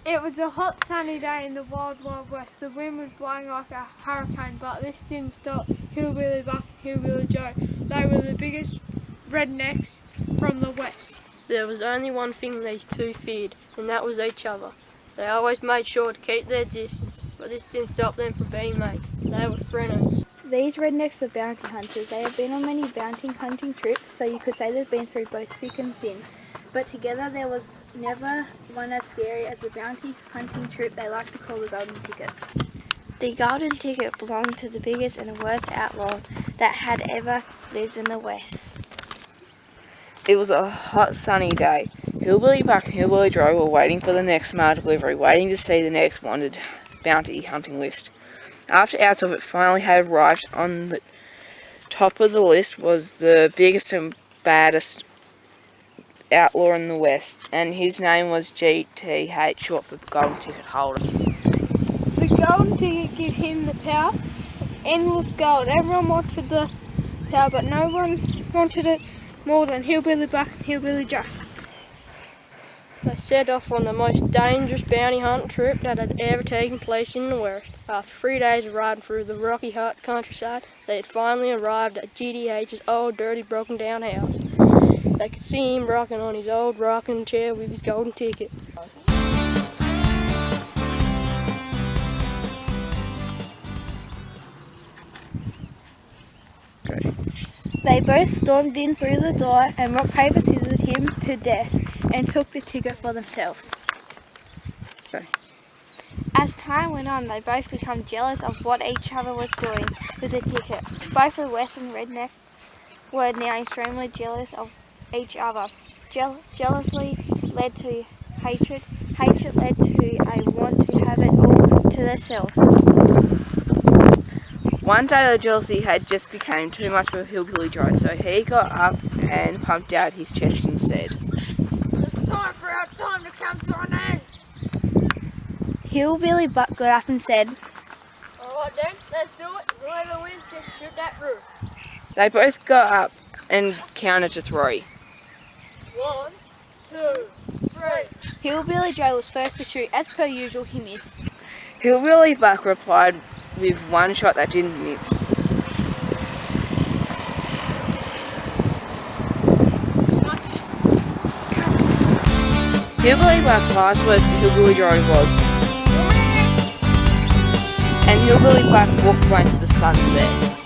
It was a hot sunny day in the wild west. The wind was blowing like a hurricane, but this didn't stop Hillbilly Buck and Hillbilly Joe. They were the biggest rednecks from the west. There was only one thing these two feared, and that was each other. They always made sure to keep their distance, but this didn't stop them from being mates. They were frenemies. These rednecks are bounty hunters. They have been on many bounty hunting trips, so you could say they've been through both thick and thin. But together there was never one as scary as the bounty hunting trip they like to call the Golden Ticket. The Golden Ticket belonged to the biggest and worst outlaw that had ever lived in the West. It was a hot sunny day. Hillbilly Buck and Hillbilly Joe were waiting for the next mail delivery, waiting to see the next wanted bounty hunting list. After hours of it finally had arrived, on the top of the list was the biggest and baddest outlaw in the West, and his name was GTH, short for Golden Ticket Holder. The Golden Ticket gave him the power, endless gold. Everyone wanted the power, but no one wanted it more than Hillbilly Buck and Hillbilly Joe. They set off on the most dangerous bounty hunt trip that had ever taken place in the West. After 3 days of riding through the rocky hot countryside, they had finally arrived at GTH's old, dirty, broken down house. They could see him rocking on his old rocking chair with his golden ticket. Okay. They both stormed in through the door and rock, paper, scissors him to death and took the ticket for themselves. Okay. As time went on, they both became jealous of what each other was doing with the ticket. Both the Western rednecks were now extremely jealous of each other. Jealousy led to hatred. Hatred led to a want to have it all to themselves. One day the jealousy had just become too much for Hillbilly Joe, so he got up and pumped out his chest and said, It's time for our time to come to an end. Hillbilly Buck got up and said, Alright then, let's do it. Whoever wins gets to shoot that roof. They both got up and counted to 3. 1, 2, 3. Hillbilly Joe was first to shoot. As per usual, he missed. Hillbilly Buck replied with one shot that didn't miss. Hillbilly Buck's last words to Hillbilly Joe was, and Hillbilly Buck walked away into the sunset.